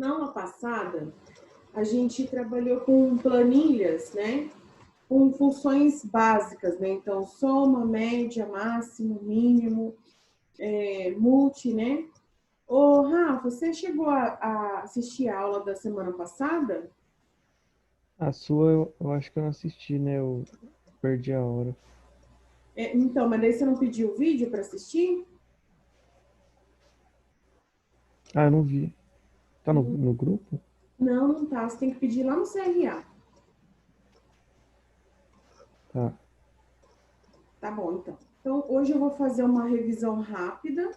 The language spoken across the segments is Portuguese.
Na aula passada, a gente trabalhou com planilhas, né? Com funções básicas, né? Então, soma, média, máximo, mínimo, multi, né? Ô, Rafa, você chegou a assistir a aula da semana passada? A sua eu acho que eu não assisti, né? Eu perdi a hora. Então, mas daí você não pediu o vídeo para assistir? Ah, eu não vi. Tá no grupo? Não, não tá. Você tem que pedir lá no CRA. Tá. Tá bom, então. Então, hoje eu vou fazer uma revisão rápida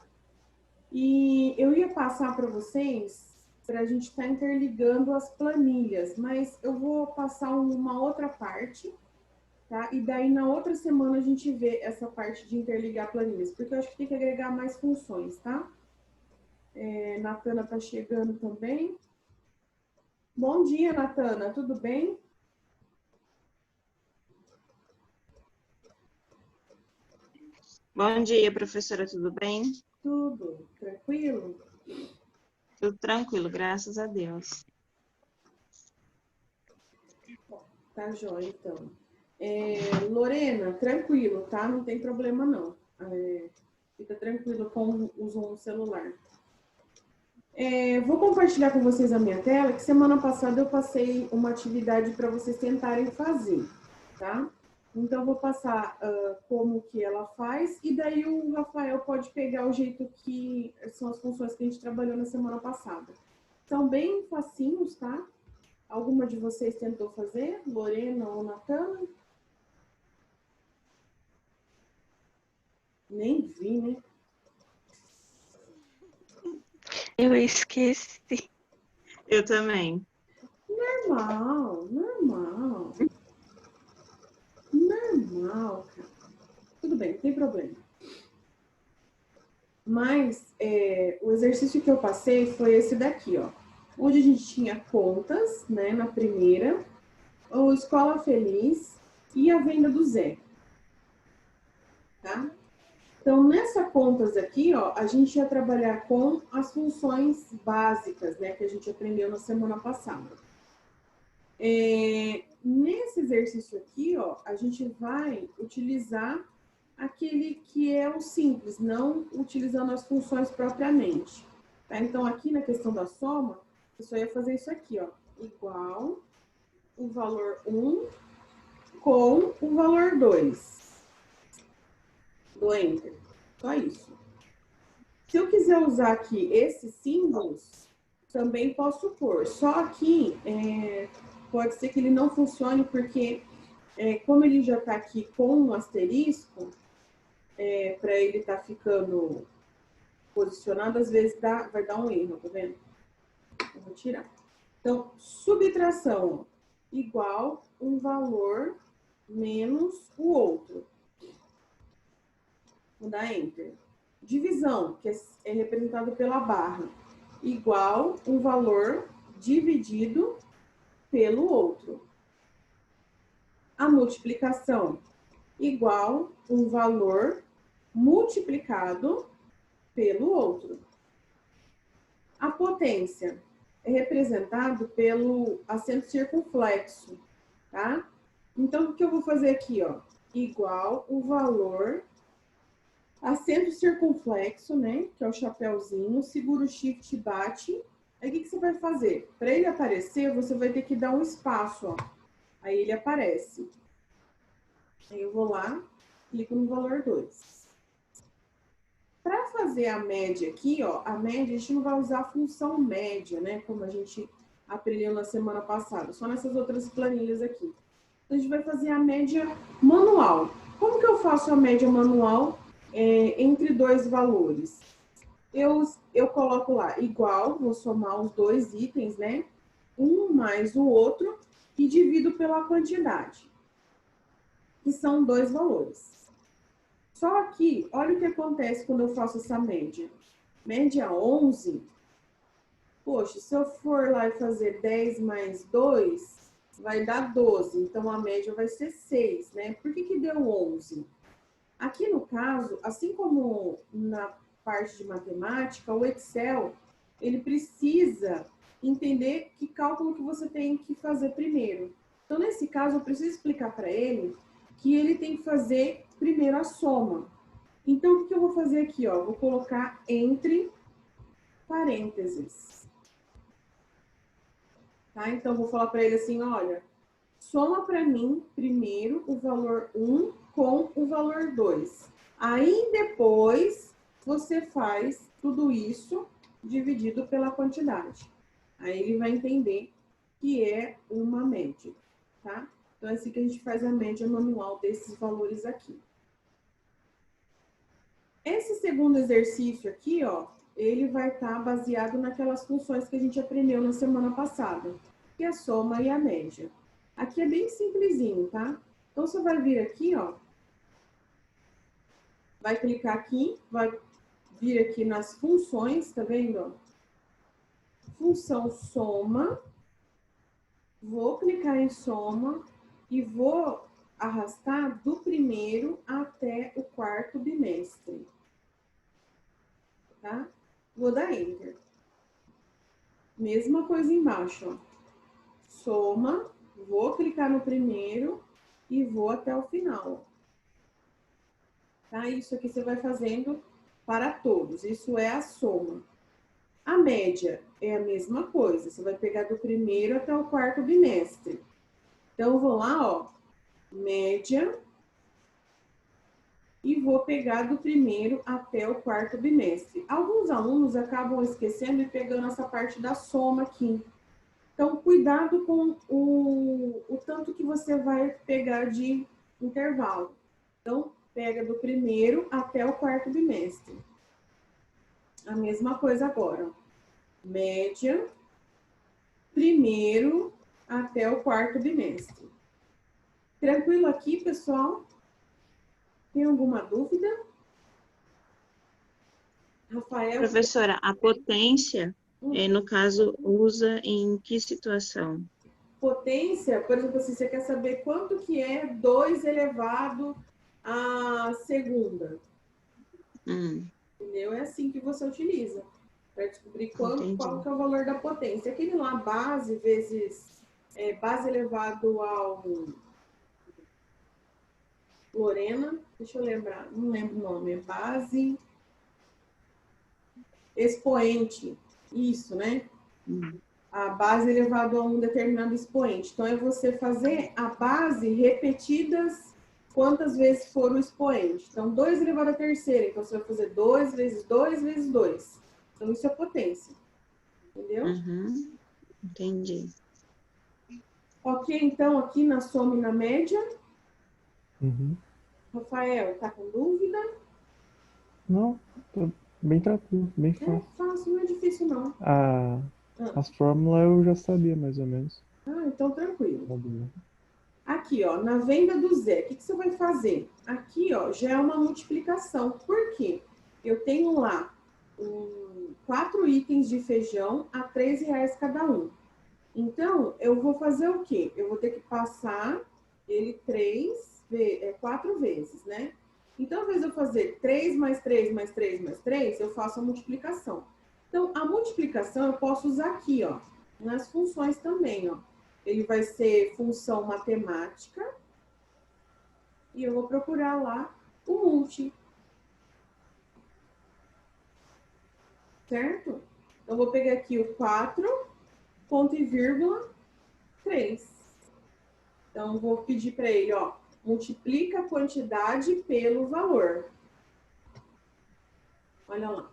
e eu ia passar para vocês para a gente estar interligando as planilhas, mas eu vou passar uma outra parte, tá? E daí na outra semana a gente vê essa parte de interligar planilhas, porque eu acho que tem que agregar mais funções, tá? Natana tá chegando também. Bom dia, Natana, tudo bem? Bom dia, professora, tudo bem? Tudo tranquilo? Tudo tranquilo, graças a Deus. Tá jóia, então. Lorena, tranquilo, tá? Não tem problema, não. Fica tranquilo com o uso no celular. Vou compartilhar com vocês a minha tela, que semana passada eu passei uma atividade para vocês tentarem fazer, tá? Então, vou passar como que ela faz, e daí o Rafael pode pegar o jeito que são as funções que a gente trabalhou na semana passada. São bem facinhos, tá? Alguma de vocês tentou fazer? Lorena ou Natana? Nem vi, né? Eu esqueci. Eu também. Normal, normal. Normal, cara. Tudo bem, não tem problema. Mas o exercício que eu passei foi esse daqui, ó. Onde a gente tinha contas, né, na primeira, o Escola Feliz e a venda do Zé. Tá? Então, nessa contas aqui, ó, a gente ia trabalhar com as funções básicas, né, que a gente aprendeu na semana passada. Nesse exercício aqui, ó, a gente vai utilizar aquele que é o simples, não utilizando as funções propriamente. Tá? Então, aqui na questão da soma, eu só ia fazer isso aqui, ó, igual o valor 1 com o valor 2 do Enter. Só isso. Se eu quiser usar aqui esses símbolos, também posso pôr. Só aqui, pode ser que ele não funcione, porque como ele já está aqui com um asterisco, para ele estar ficando posicionado, às vezes vai dar um erro, tá vendo? Eu vou tirar. Então, subtração igual um valor menos o outro. Vou dar Enter. Divisão, que é representado pela barra, igual um valor dividido pelo outro. A multiplicação, igual um valor multiplicado pelo outro. A potência é representado pelo acento circunflexo, tá? Então, o que eu vou fazer aqui, ó? Igual o valor acento circunflexo, né? Que é o chapéuzinho, segura o shift e bate. Aí, o que você vai fazer? Para ele aparecer, você vai ter que dar um espaço, ó. Aí ele aparece. Aí eu vou lá, clico no valor 2. Para fazer a média aqui, ó, a média a gente não vai usar a função média, né? Como a gente aprendeu na semana passada, só nessas outras planilhas aqui. Então, a gente vai fazer a média manual. Como que eu faço a média manual entre dois valores? Eu coloco lá igual, vou somar os dois itens, né? Um mais o outro e divido pela quantidade, que são dois valores. Só aqui, olha o que acontece quando eu faço essa média. Média 11. Poxa, se eu for lá e fazer 10 mais 2, vai dar 12. Então, a média vai ser 6, né? Por que deu 11? Aqui no caso, assim como na parte de matemática, o Excel, ele precisa entender que cálculo que você tem que fazer primeiro. Então, nesse caso, eu preciso explicar para ele que ele tem que fazer primeiro a soma. Então, o que eu vou fazer aqui? Ó? Vou colocar entre parênteses. Tá? Então, vou falar para ele assim, olha, soma para mim primeiro o valor 1 com o valor 2. Aí, depois, você faz tudo isso dividido pela quantidade. Aí ele vai entender que é uma média, tá? Então, é assim que a gente faz a média manual desses valores aqui. Esse segundo exercício aqui, ó, ele vai estar baseado naquelas funções que a gente aprendeu na semana passada, que é a soma e a média. Aqui é bem simplesinho, tá? Então, você vai vir aqui, ó, vai clicar aqui, vai vir aqui nas funções, tá vendo? Função soma, vou clicar em soma e vou arrastar do primeiro até o quarto bimestre, tá? Vou dar Enter. Mesma coisa embaixo, ó. Soma, vou clicar no primeiro e vou até o final. Tá? Isso aqui você vai fazendo para todos. Isso é a soma. A média é a mesma coisa. Você vai pegar do primeiro até o quarto bimestre. Então, eu vou lá, ó, média, e vou pegar do primeiro até o quarto bimestre. Alguns alunos acabam esquecendo e pegando essa parte da soma aqui. Então, cuidado com o tanto que você vai pegar de intervalo. Então, pega do primeiro até o quarto bimestre. A mesma coisa agora. Média, primeiro até o quarto bimestre. Tranquilo aqui, pessoal? Tem alguma dúvida? Rafael? Professora, a potência, no caso, usa em que situação? Potência, por exemplo, assim, você quer saber quanto que é 2 elevado à segunda. Entendeu? É assim que você utiliza. Para descobrir qual que é o valor da potência. Aquele lá, base vezes base elevado ao Lorena, deixa eu lembrar, não lembro o nome, é base expoente, isso, né? A base elevado a um determinado expoente. Então, é você fazer a base repetidas quantas vezes for o expoente. Então, 2 elevado à terceira. Então, você vai fazer 2 vezes 2 vezes 2. Então, isso é potência. Entendeu? Entendi. Ok, então, aqui na soma e na média. Uhum. Rafael, tá com dúvida? Não, tô bem tranquilo, bem É fácil. fácil, não é difícil, não. As fórmulas eu já sabia mais ou menos. Ah, então tranquilo. Tá bom. Aqui, ó, na venda do Zé, o que você vai fazer? Aqui, ó, já é uma multiplicação. Por quê? Eu tenho lá 4 itens de feijão a R$3 cada um. Então, eu vou fazer o quê? Eu vou ter que passar ele 4 vezes, né? Então, ao invés de eu fazer 3 mais 3 mais 3 mais 3, eu faço a multiplicação. Então, a multiplicação eu posso usar aqui, ó, nas funções também, ó. Ele vai ser função matemática e eu vou procurar lá o multi. Certo? Eu vou pegar aqui o 4, ponto e vírgula, 3. Então, eu vou pedir para ele, ó, multiplica a quantidade pelo valor. Olha lá.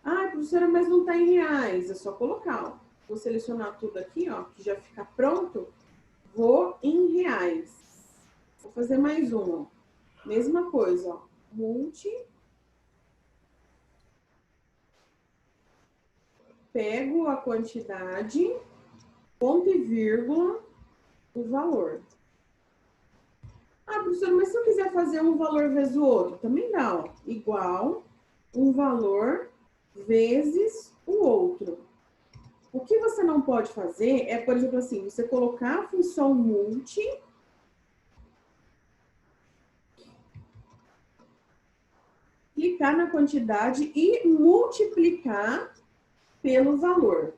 Ah, professora, mas não está em reais. É só colocar, ó. Vou selecionar tudo aqui, ó, que já fica pronto. Vou em reais. Vou fazer mais um, ó. Mesma coisa, ó. Multi. Pego a quantidade, ponto e vírgula, o valor. Ah, professora, mas se eu quiser fazer um valor vezes o outro, também dá, ó. Igual um valor vezes o outro. O que você não pode fazer é, por exemplo, assim, você colocar a função multi, clicar na quantidade e multiplicar pelo valor.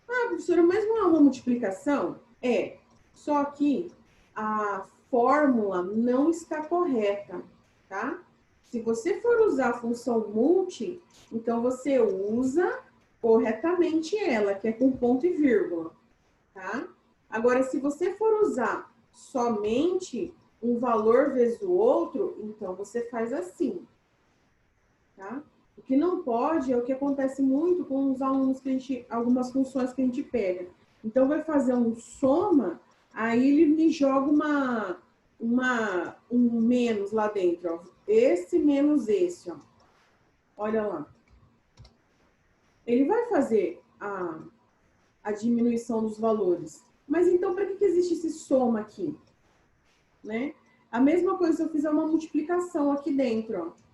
Ah, professora, mas não é uma multiplicação? É, só que a fórmula não está correta, tá? Se você for usar a função multi, então você usa corretamente ela, que é com ponto e vírgula, tá? Agora, se você for usar somente um valor vezes o outro, então você faz assim, tá? O que não pode é o que acontece muito com os alunos que algumas funções que a gente pega. Então, vai fazer um soma, aí ele me joga um menos lá dentro, ó. Esse menos esse, ó. Olha lá. Ele vai fazer a diminuição dos valores. Mas então, para que existe esse soma aqui? Né? A mesma coisa se eu fizer uma multiplicação aqui dentro, ó.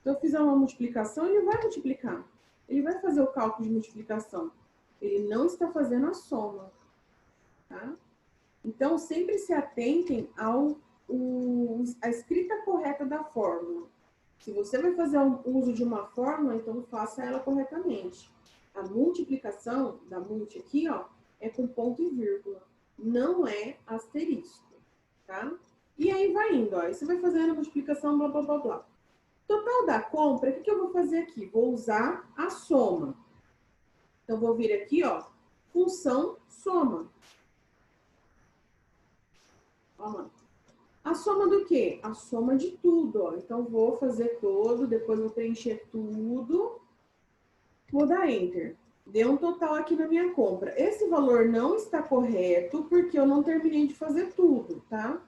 Se eu fizer uma multiplicação, ele vai multiplicar. Ele vai fazer o cálculo de multiplicação. Ele não está fazendo a soma. Tá? Então, sempre se atentem à escrita correta da fórmula. Se você vai fazer o uso de uma fórmula, então faça ela corretamente. A multiplicação da multi aqui, ó, é com ponto e vírgula. Não é asterisco. Tá? E aí vai indo, ó. Aí você vai fazendo a multiplicação, blá, blá, blá, blá. Total da compra, o que eu vou fazer aqui? Vou usar a soma. Então, vou vir aqui, ó, função soma. Olha lá. A soma do quê? A soma de tudo, ó. Então, vou fazer todo, depois vou preencher tudo. Vou dar Enter. Deu um total aqui na minha compra. Esse valor não está correto, porque eu não terminei de fazer tudo, tá?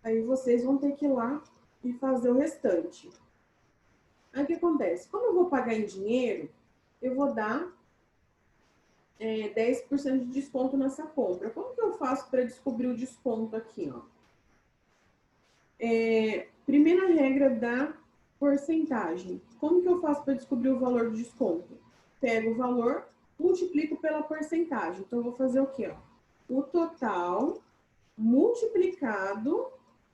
Aí, vocês vão ter que ir lá e fazer o restante. Aí o que acontece? Como eu vou pagar em dinheiro, eu vou dar 10% de desconto nessa compra. Como que eu faço para descobrir o desconto aqui? Ó? Primeira regra da porcentagem. Como que eu faço para descobrir o valor do desconto? Pego o valor, multiplico pela porcentagem. Então, eu vou fazer o quê? Ó? O total multiplicado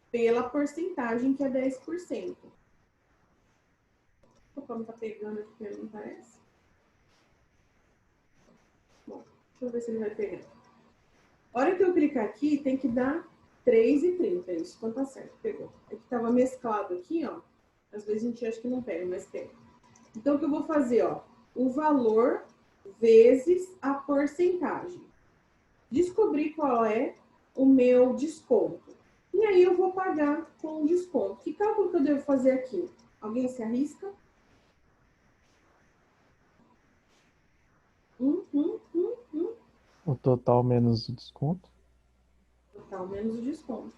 pela porcentagem, que é 10%. Opa, não tá pegando aqui, não parece. Bom, deixa eu ver se ele vai pegar. A hora que eu clicar aqui, tem que dar 3,30. Isso, então tá certo, pegou. É que tava mesclado aqui, ó. Às vezes a gente acha que não pega, mas pega. Então, o que eu vou fazer, ó? O valor vezes a porcentagem. Descobrir qual é o meu desconto. E aí, eu vou pagar com o desconto. Que cálculo que eu devo fazer aqui? Alguém se arrisca? O total menos o desconto? Total menos o desconto.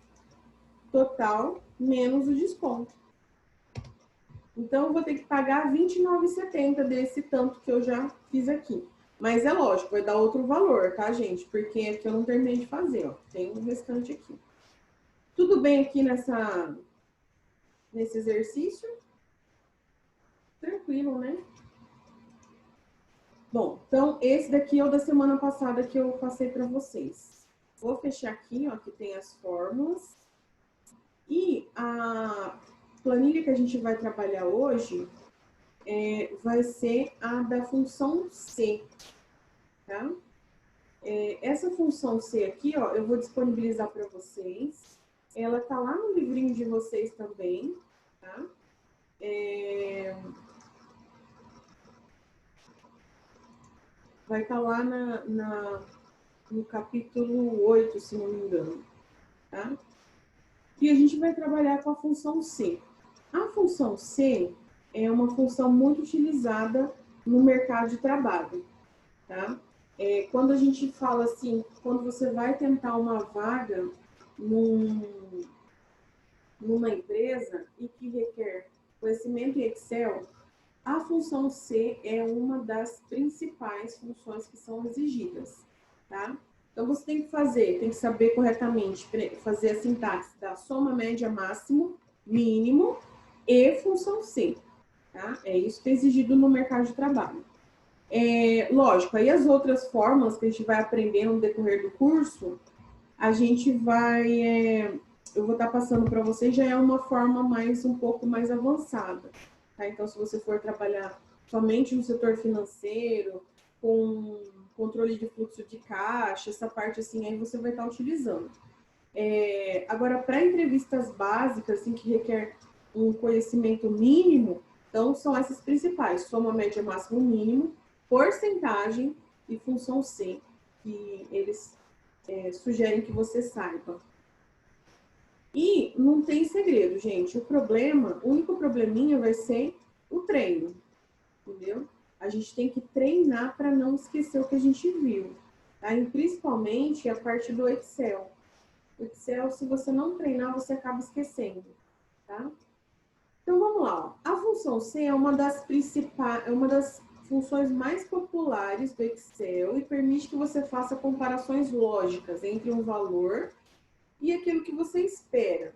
Total menos o desconto. Então, eu vou ter que pagar R$29,70 desse tanto que eu já fiz aqui. Mas é lógico, vai dar outro valor, tá, gente? Porque aqui eu não terminei de fazer, ó. Tem um restante aqui. Tudo bem aqui nesse exercício? Tranquilo, né? Bom, então esse daqui é o da semana passada que eu passei para vocês. Vou fechar aqui, ó, que tem as fórmulas. E a planilha que a gente vai trabalhar hoje vai ser a da função C, tá? Essa função C aqui, ó, eu vou disponibilizar para vocês. Ela tá lá no livrinho de vocês também, tá? Vai estar lá no capítulo 8, se não me engano, tá? E a gente vai trabalhar com a função C. A função C é uma função muito utilizada no mercado de trabalho, tá? Quando a gente fala assim, quando você vai tentar uma vaga numa empresa e que requer conhecimento em Excel, a função C é uma das principais funções que são exigidas, tá? Então, você tem que saber corretamente fazer a sintaxe da soma, média, máximo, mínimo e função C, tá? É isso que é exigido no mercado de trabalho. Lógico, aí as outras fórmulas que a gente vai aprender no decorrer do curso, a gente vai... eu vou estar passando para vocês, já é uma forma um pouco mais avançada. Tá? Então, se você for trabalhar somente no setor financeiro, com controle de fluxo de caixa, essa parte assim, aí você vai estar utilizando. Agora, para entrevistas básicas, assim, que requer um conhecimento mínimo, então são essas principais: soma, média, máximo, mínimo, porcentagem e função C, que eles sugerem que você saiba. E não tem segredo, gente. O único probleminha vai ser o treino, entendeu? A gente tem que treinar para não esquecer o que a gente viu, tá? E principalmente a parte do Excel. O Excel, se você não treinar, você acaba esquecendo, tá? Então, vamos lá. Ó. A função C é uma das funções mais populares do Excel e permite que você faça comparações lógicas entre um valor e aquilo que você espera.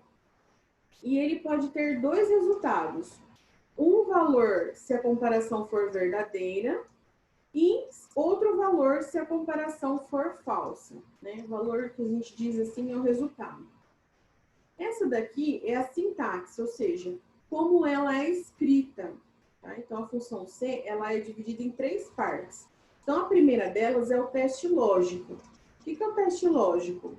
E ele pode ter dois resultados. Um valor se a comparação for verdadeira e outro valor se a comparação for falsa, né? O valor que a gente diz assim é o resultado. Essa daqui é a sintaxe, ou seja, como ela é escrita. Tá? Então, a função C ela é dividida em 3 partes. Então, a primeira delas é o teste lógico. O que é o teste lógico? O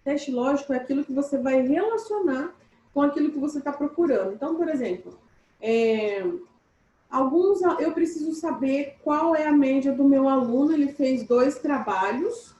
teste lógico é aquilo que você vai relacionar com aquilo que você está procurando. Então, por exemplo, eu preciso saber qual é a média do meu aluno. Ele fez 2 trabalhos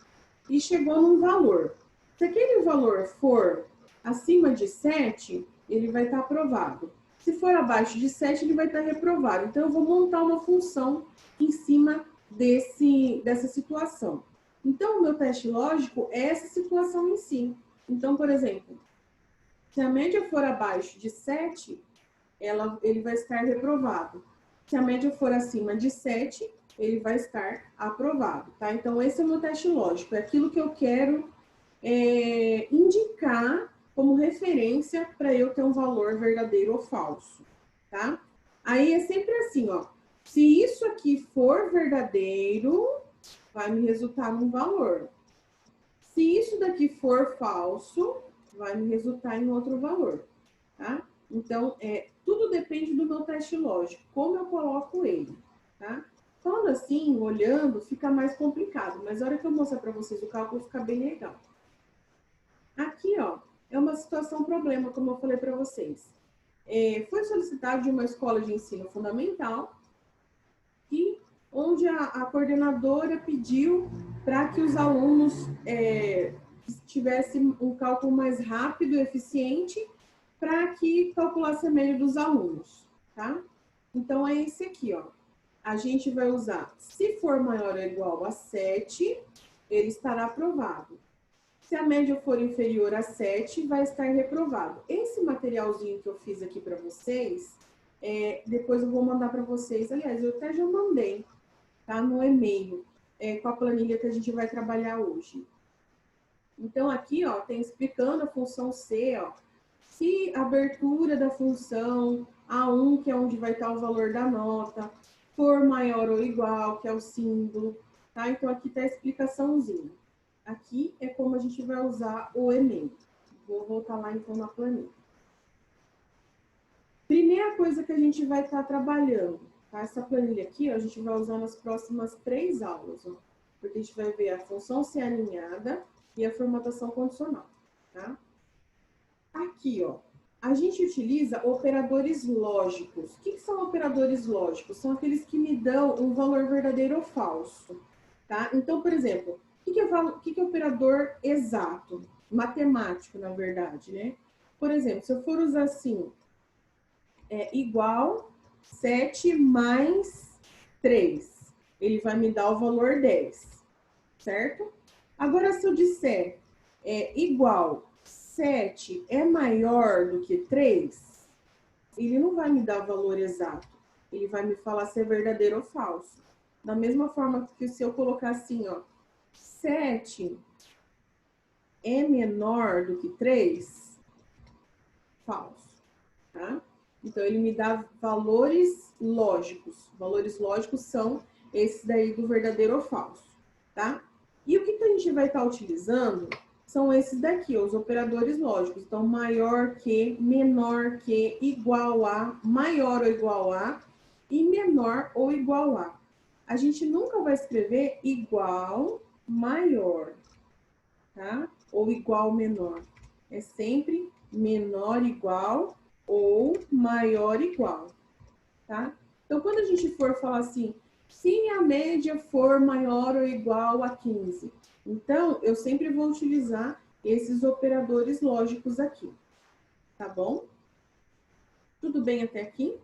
e chegou num valor. Se aquele valor for acima de 7, ele vai estar aprovado. Se for abaixo de 7, ele vai estar reprovado. Então, eu vou montar uma função em cima dessa situação. Então, o meu teste lógico é essa situação em si. Então, por exemplo, se a média for abaixo de 7, ele vai estar reprovado. Se a média for acima de 7, ele vai estar aprovado, tá? Então, esse é o meu teste lógico. É aquilo que eu quero indicar como referência para eu ter um valor verdadeiro ou falso, tá? Aí é sempre assim, ó. Se isso aqui for verdadeiro, vai me resultar num valor. Se isso daqui for falso, vai me resultar em outro valor, tá? Então, tudo depende do meu teste lógico, como eu coloco ele, tá? Falando assim, olhando, fica mais complicado, mas a hora que eu mostrar para vocês o cálculo, fica bem legal. Aqui, ó, é uma situação problema, como eu falei para vocês. Foi solicitado de uma escola de ensino fundamental, onde a coordenadora pediu para que os alunos tivessem um cálculo mais rápido e eficiente para que calculasse a média dos alunos, tá? Então, é esse aqui, ó. A gente vai usar, se for maior ou igual a 7, ele estará aprovado. Se a média for inferior a 7, vai estar reprovado. Esse materialzinho que eu fiz aqui para vocês, depois eu vou mandar para vocês. Aliás, eu até já mandei, tá? No e-mail, com a planilha que a gente vai trabalhar hoje. Então, aqui, ó, tem explicando a função C, ó. Se a abertura da função A1, que é onde vai estar o valor da nota, for maior ou igual, que é o símbolo, tá? Então, aqui está a explicaçãozinha. Aqui é como a gente vai usar o e-mail. Vou voltar lá, então, na planilha. Primeira coisa que a gente vai estar trabalhando, tá? Essa planilha aqui, ó, a gente vai usar nas próximas 3 aulas, ó, porque a gente vai ver a função C alinhada e a formatação condicional, tá? Aqui, ó, a gente utiliza operadores lógicos. O que são operadores lógicos? São aqueles que me dão um valor verdadeiro ou falso, tá? Então, por exemplo, o que é operador exato? Matemático, na verdade, né? Por exemplo, se eu for usar assim, igual 7 mais 3, ele vai me dar o valor 10, certo? Agora, se eu disser igual 7 é maior do que 3, ele não vai me dar o valor exato. Ele vai me falar se é verdadeiro ou falso. Da mesma forma que se eu colocar assim, ó, 7 é menor do que 3, falso, tá? Então, ele me dá valores lógicos. Valores lógicos são esses daí do verdadeiro ou falso, tá? E o que a gente vai estar utilizando são esses daqui, os operadores lógicos. Então, maior que, menor que, igual a, maior ou igual a e menor ou igual a. a gente nunca vai escrever igual, maior, tá? Ou igual, menor. É sempre menor, igual ou maior, igual, tá? Então, quando a gente for falar assim, se a média for maior ou igual a 15, então, eu sempre vou utilizar esses operadores lógicos aqui, tá bom? Tudo bem até aqui?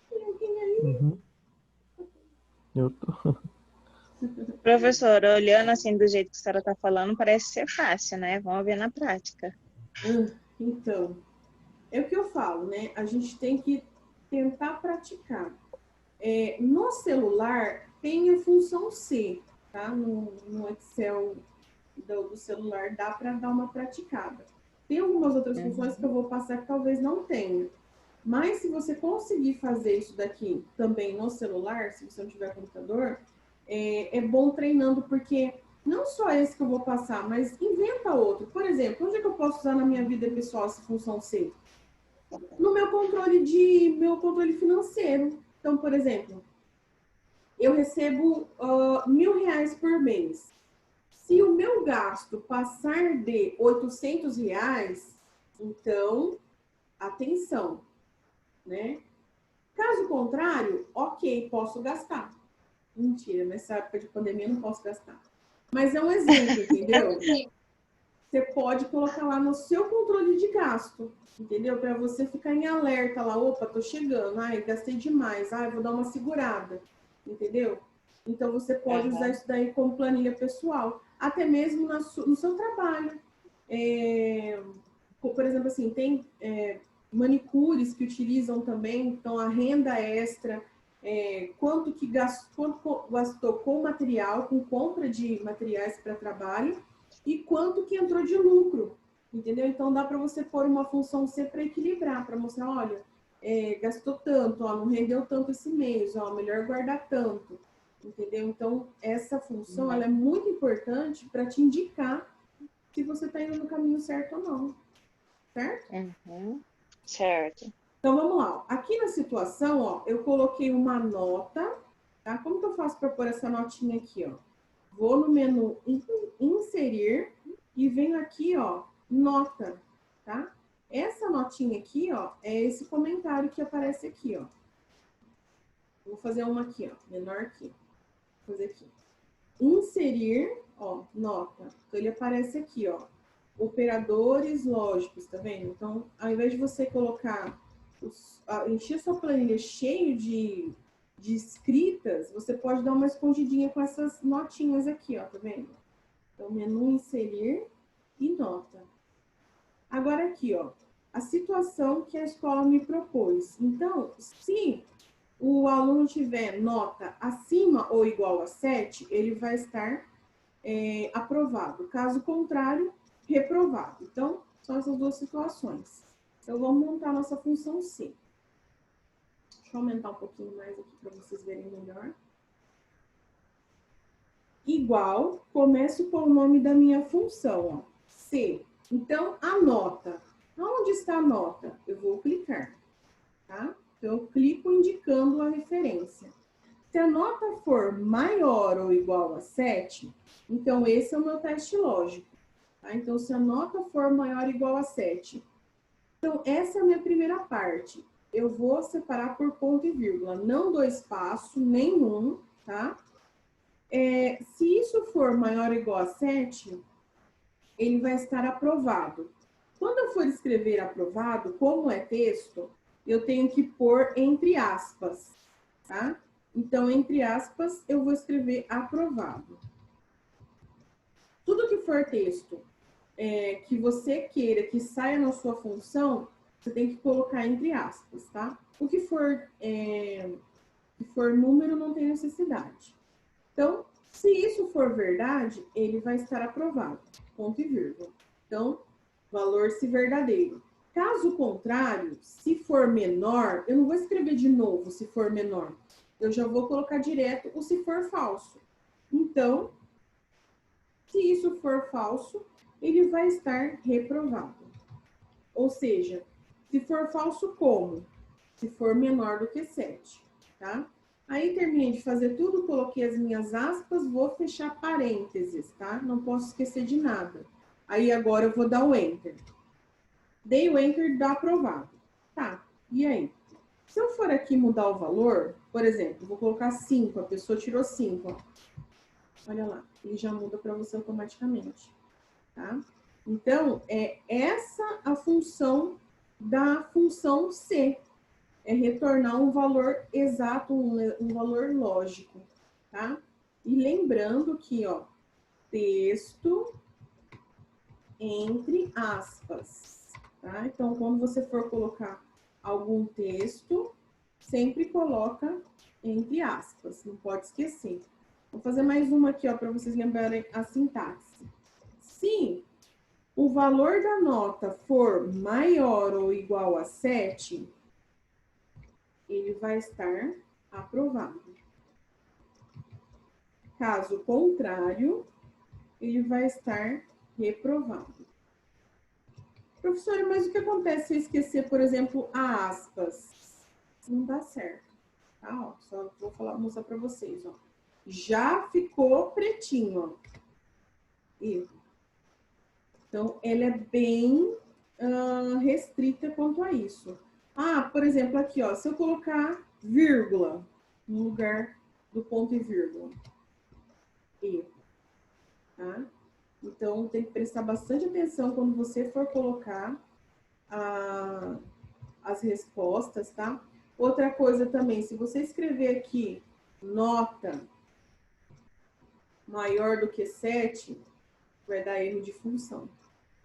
Tem alguém aí? Uhum. Eu tô. Professora, olhando assim do jeito que a senhora está falando, parece ser fácil, né? Vamos ver na prática. Então, é o que eu falo, né? A gente tem que tentar praticar. No celular, tem a função C, tá? No Excel do celular, dá para dar uma praticada. Tem algumas outras funções que eu vou passar que talvez não tenha. Mas se você conseguir fazer isso daqui também no celular, se você não tiver computador, é bom treinando, porque não só esse que eu vou passar, mas inventa outro. Por exemplo, onde é que eu posso usar na minha vida pessoal essa função C? No meu controle financeiro. Então, por exemplo, eu recebo R$ 1.000 por mês. Se o meu gasto passar de R$ 800, então, atenção, né? Caso contrário, ok, posso gastar. Mentira, nessa época de pandemia não posso gastar. Mas é um exemplo, entendeu? Você pode colocar lá no seu controle de gasto, entendeu? Para você ficar em alerta lá, opa, tô chegando, ai, gastei demais, ai, vou dar uma segurada, entendeu? Então você pode usar isso daí como planilha pessoal, até mesmo no seu trabalho. Por exemplo, assim, tem manicures que utilizam também, então a renda extra, quanto gastou com material, com compra de materiais para trabalho e quanto que entrou de lucro, entendeu? Então dá para você pôr uma função C para equilibrar, para mostrar, olha, gastou tanto, ó, não rendeu tanto esse mês, ó, melhor guardar tanto, entendeu? Então essa função ela é muito importante para te indicar se você está indo no caminho certo ou não, certo? Certo. Então, vamos lá. Aqui na situação, ó, eu coloquei uma nota, tá? Como que eu faço para pôr essa notinha aqui, ó? Vou no menu inserir e venho aqui, ó, nota, tá? Essa notinha aqui, ó, é esse comentário que aparece aqui, ó. Vou fazer uma aqui, ó, menor aqui. Vou fazer aqui. Inserir, ó, nota. Então, ele aparece aqui, ó. Operadores lógicos, tá vendo? Então, ao invés de você colocar, encher sua planilha cheio de escritas, você pode dar uma escondidinha com essas notinhas aqui, ó, tá vendo? Então, menu inserir e nota. Agora aqui, ó, a situação que a escola me propôs. Então, se o aluno tiver nota acima ou igual a 7, ele vai estar aprovado. Caso contrário, reprovado. Então, são essas duas situações. Então, vamos montar a nossa função C. Deixa eu aumentar um pouquinho mais aqui para vocês verem melhor. Igual, começo com o nome da minha função, ó, C. Então, a nota. Onde está a nota? Eu vou clicar, tá? Então, eu clico indicando a referência. Se a nota for maior ou igual a 7, então esse é o meu teste lógico. Tá? Então, se a nota for maior ou igual a 7. Então, essa é a minha primeira parte. Eu vou separar por ponto e vírgula. Não dou espaço nenhum, tá? Se isso for maior ou igual a 7, ele vai estar aprovado. Quando eu for escrever aprovado, como é texto, eu tenho que pôr entre aspas, tá? Então, entre aspas, eu vou escrever aprovado. Tudo que for texto que você queira que saia na sua função, você tem que colocar entre aspas, tá? O que for número, não tem necessidade. Então, se isso for verdade, ele vai estar aprovado, ponto e vírgula. Então, valor se verdadeiro. Caso contrário, se for menor, eu não vou escrever de novo se for menor. Eu já vou colocar direto o se for falso. Então, se isso for falso, ele vai estar reprovado. Ou seja, se for falso como? se for menor do que 7, tá? Aí terminei de fazer tudo, coloquei as minhas aspas, vou fechar parênteses, tá? Não posso esquecer de nada. Aí agora eu vou dar o Enter. Dei o Enter, dá aprovado. Tá, e aí? Se eu for aqui mudar o valor, por exemplo, vou colocar 5, a pessoa tirou 5, ó. Olha lá, ele já muda para você automaticamente, tá? Então, é essa a função da função C. É retornar um valor exato, um valor lógico, tá? E lembrando que, ó, texto entre aspas, tá? Então, quando você for colocar algum texto, sempre coloca entre aspas, não pode esquecer. Vou fazer mais uma aqui, ó, para vocês lembrarem a sintaxe. Se o valor da nota for maior ou igual a 7, ele vai estar aprovado. Caso contrário, ele vai estar reprovado. Professora, mas o que acontece se eu esquecer, por exemplo, a aspas? Não dá certo, tá? Ó, só vou mostrar para vocês, ó. Já ficou pretinho, ó. Erro. Então, ela é bem restrita quanto a isso. Ah, por exemplo, aqui, ó, se eu colocar vírgula no lugar do ponto e vírgula. Erro, tá? Então, tem que prestar bastante atenção quando você for colocar as respostas, tá? Outra coisa também, se você escrever aqui nota maior do que 7, vai dar erro de função.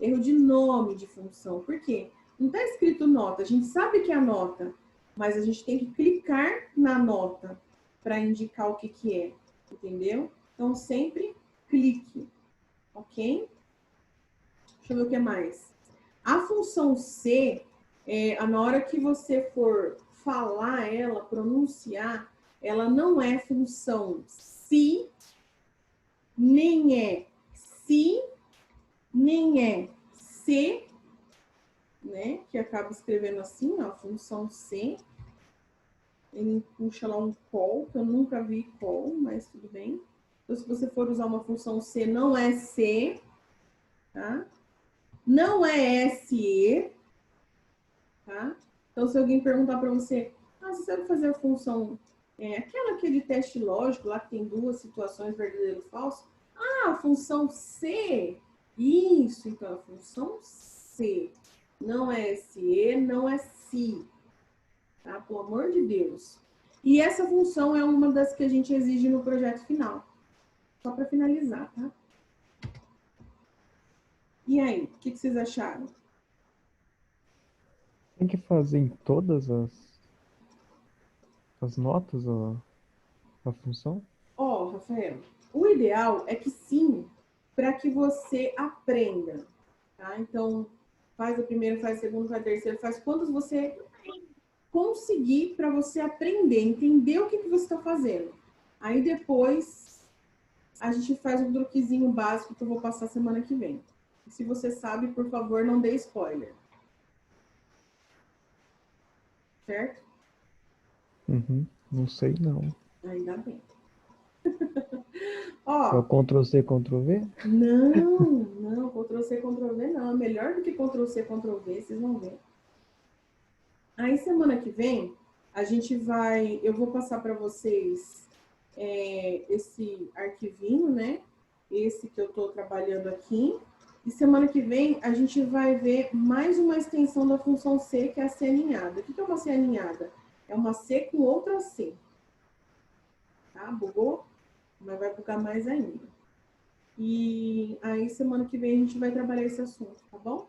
Erro de nome de função. Por quê? Não está escrito nota. A gente sabe que é a nota, mas a gente tem que clicar na nota para indicar o que que é. Entendeu? Então, sempre clique. Ok? Deixa eu ver o que mais. A função C, na hora que você for falar ela, pronunciar, ela não é função se, nem é se, nem é se, né? Que acaba escrevendo assim, ó, função C. Ele puxa lá um call, que eu nunca vi call, mas tudo bem. Então, se você for usar uma função C, não é C, tá? Não é SE, tá? Então, se alguém perguntar para você, você sabe fazer a função, aquela que é de teste lógico, lá que tem duas situações, verdadeiro e falso? Ah, a função C. Isso, então, a função C. Não é SE, não é SI. Tá? Pelo amor de Deus. E essa função é uma das que a gente exige no projeto final. Só para finalizar, tá? E aí, o que vocês acharam? Tem que fazer em todas as notas a função? Ó, Rafael, o ideal é que sim, para que você aprenda, tá? Então, faz a primeira, faz a segunda, faz a terceira, faz quantas você conseguir para você aprender, entender o que você está fazendo. Aí depois a gente faz um truquezinho básico que eu vou passar semana que vem. E se você sabe, por favor, não dê spoiler. Certo? Uhum, não sei não. Ainda bem. É o Ó, Ctrl+C, Ctrl+V? não, Ctrl+C, Ctrl+V não. É melhor do que Ctrl+C, Ctrl+V, vocês vão ver. Aí, semana que vem, eu vou passar para vocês esse arquivinho, né? Esse que eu estou trabalhando aqui. E semana que vem, a gente vai ver mais uma extensão da função C, que é a C aninhada. O que é uma C aninhada? É uma C com outra C. Tá? Bugou? Mas vai bugar mais ainda. E aí, semana que vem, a gente vai trabalhar esse assunto, tá bom?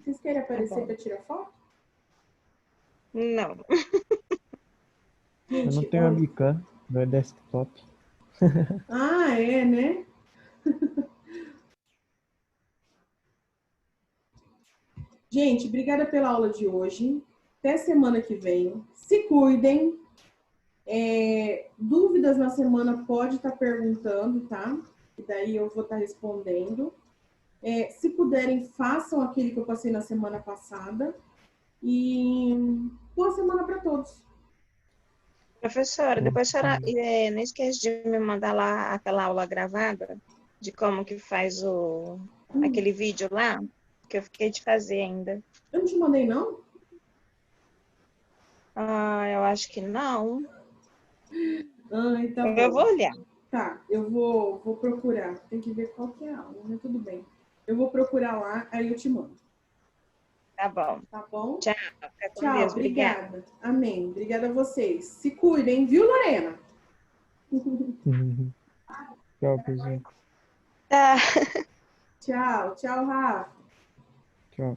Vocês querem aparecer para tirar foto? Não. Eu não Gente, tenho olha... webcam, não é desktop. Ah, é, né? Gente, obrigada pela aula de hoje. Até semana que vem. Se cuidem. Dúvidas na semana pode estar perguntando, tá? E daí eu vou estar respondendo. Se puderem, façam aquele que eu passei na semana passada. E Boa semana para todos. Professora, depois a senhora não esquece de me mandar lá aquela aula gravada de como que faz aquele vídeo lá, que eu fiquei de fazer ainda. Eu não te mandei, não? Ah, eu acho que não. Ah, tá bom. Eu vou olhar. Tá, eu vou procurar. Tem que ver qual que é a aula, mas tudo bem. Eu vou procurar lá, aí eu te mando. Tá bom. Tá bom? Tchau. Fica com Tchau, Deus. Obrigada. obrigada. Amém. Obrigada a vocês. Se cuidem, viu, Lorena? Tchau, pessoal. Tá. Tchau, tchau, Rafa. Tchau.